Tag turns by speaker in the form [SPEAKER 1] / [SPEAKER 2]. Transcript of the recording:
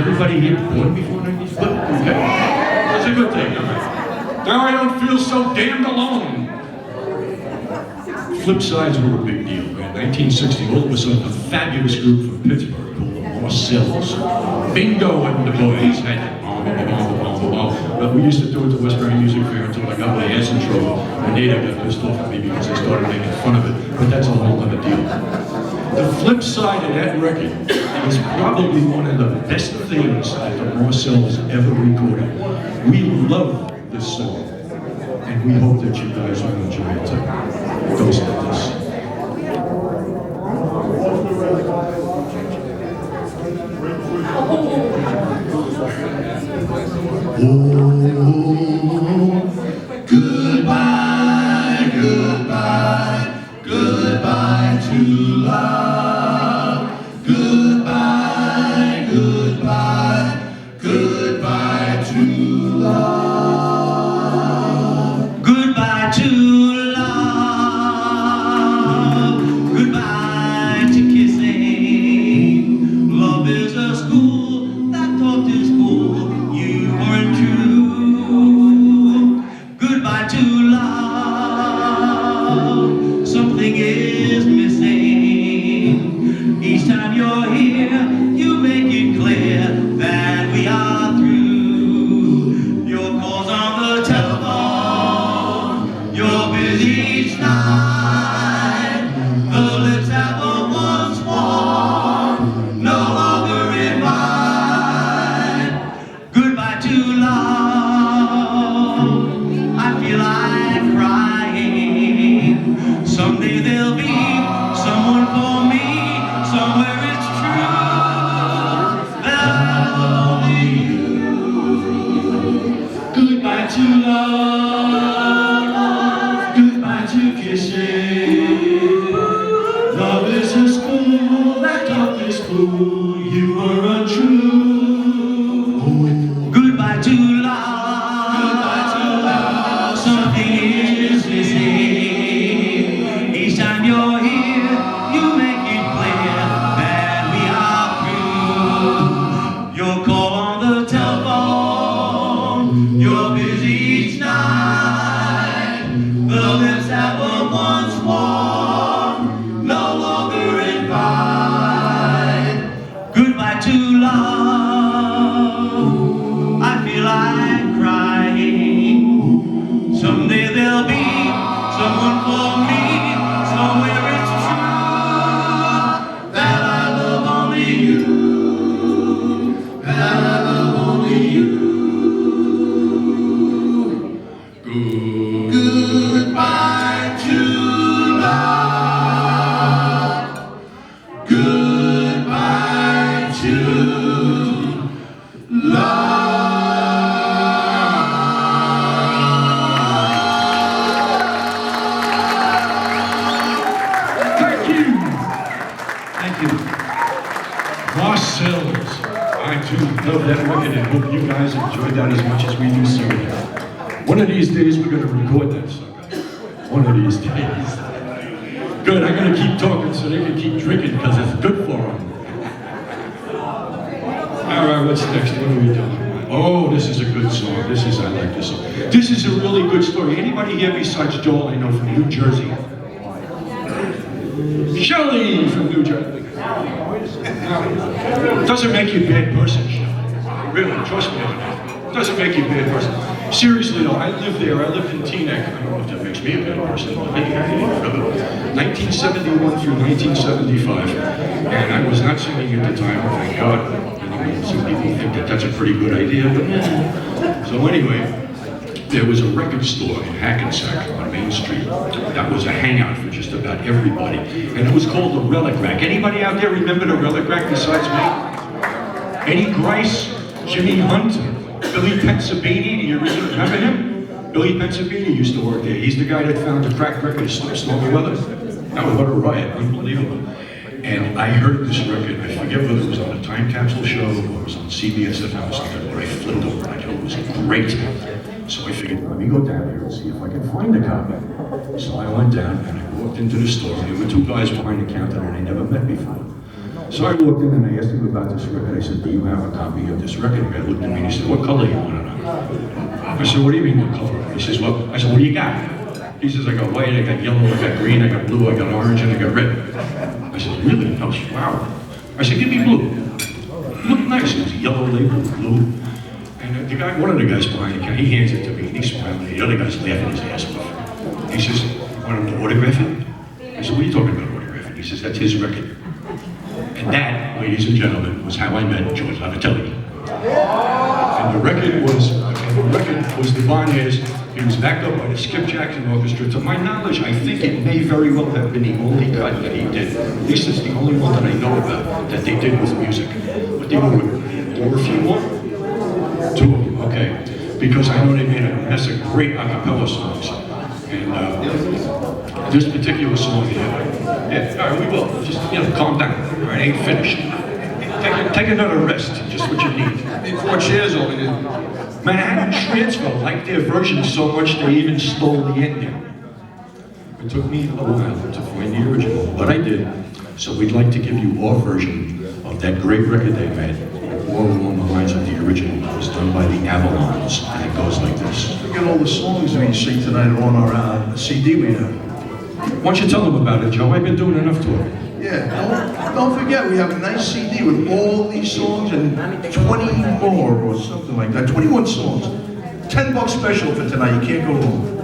[SPEAKER 1] everybody here born before 95? Okay. That's a good thing. All right. Now I don't feel so damned alone. Flip sides were a big deal, man. 1960, all of a sudden, a fabulous group from Pittsburgh called the Marcells. Bingo and the boys had but we used to do it at the Westbury Music Fair until I got my ass in trouble. And Nada got pissed off at me because I started making fun of it. But that's a whole other deal. The flip side of that record is probably one of the best things that the Marcells ever recorded. We love this song, and we hope that you guys will enjoy it too. It goes like this. Oh, goodbye, goodbye, goodbye to love. Goodbye, goodbye, goodbye to love. Goodbye to love. Goodbye to kissing. Love is a school that taught this fool you weren't true. Goodbye to love. Something is missing. Each time you're here, you make it clear that we are through. Your calls on the telephone, you're busy each night. The lips that were once warm, no longer invite. Goodbye to love. I feel like crying. Someday there'll be someone for me. Somewhere it's true that I love only you. Goodbye to love. Goodbye to kissing. Love is a school that taught this fool you were untrue. Goodbye to love. Goodbye to love. Something is missing. Each time you're here, you make it clear that we are through. Your call on the telephone, you're busy each night. The lips that were once warm, no longer invite. Goodbye to love. I feel like crying. Someday there'll be someone for me. Somewhere it's true that I love only you. That I love only you. Goodbye to love. Goodbye to love. Thank you. Thank you. Marcells. I do love that record and hope you guys enjoyed that as much as we do singing it. One of these days we're going to record that sucker. One of these days. Good, I'm going to keep talking so they can keep drinking because it's good for them. All right, what's next? What are we doing? Oh, this is a good song. I like this song. This is a really good story. Anybody here besides Joel I know from New Jersey? Shelley from New Jersey. It doesn't make you a bad person, Shelley. Really, trust me. It doesn't make you a bad person. Seriously though, I lived there. I lived in Teaneck. I don't know if that makes me a bad person. 1971 through 1975. And I was not singing at the time, thank God. Some people think that that's a pretty good idea, but so anyway, there was a record store in Hackensack on Main Street that was a hangout for just about everybody, and it was called the Relic Rack. Anybody out there remember the Relic Rack besides me? Eddie Grice, Jimmy Hunt, Billy Pensabini, do you remember him? Billy Pensabini used to work there. He's the guy that found the cracked record of Stormy Weather. That was what a riot, unbelievable. And I heard this record, I forget whether it was on a Time Capsule show or it was on CBS FM or something, but I flipped over and I thought it was great. So I figured, let me go down here and see if I can find a copy. So I went down and I walked into the store, and there were two guys behind the counter that I never met before. So I walked in and I asked him about this record. I said, do you have a copy of this record? The guy looked at me and he said, what color you want it on? I said, what do you mean what color? He says, well, I said, what do you got? He says, I got white, I got yellow, I got green, I got blue, I got orange, and I got red. I said, really? He goes, wow. I said, give me blue. Looked nice. It was yellow label, blue. And the guy, one of the guys behind the counter, he hands it to me and he's smiling. The other guy's laughing his ass off. He says, want him to autograph it? I said, what are you talking about autographing? He says, that's his record. And that, ladies and gentlemen, was how I met George Lavatelli. And the record was the Barnairs. It was backed up by the Skip Jackson Orchestra. To my knowledge, I think it may very well have been the only cut that he did. At least it's the only one that I know about that they did with music. But they were with or a few more? Two of them, okay. Because I know they made a mess of great a cappella songs. And this particular song here, yeah, all right, we will. Just, calm down. All right, ain't finished. Take another rest, just what you need.
[SPEAKER 2] 4 chairs over here.
[SPEAKER 1] Manhattan Transfer liked their version so much they even stole the ending. It took me a little while to find the original, but I did. So we'd like to give you our version of that great record they made, more along the lines of the original. It was done by the Avalons, and it goes like this.
[SPEAKER 2] Forget all the songs we sing tonight are on our CD we have.
[SPEAKER 1] Why don't you tell them about it, Joe? I've been doing enough to it.
[SPEAKER 2] Yeah, don't forget, we have a nice CD with all these songs and 20 more or something like that. 21 songs. $10 special for tonight, you can't go wrong.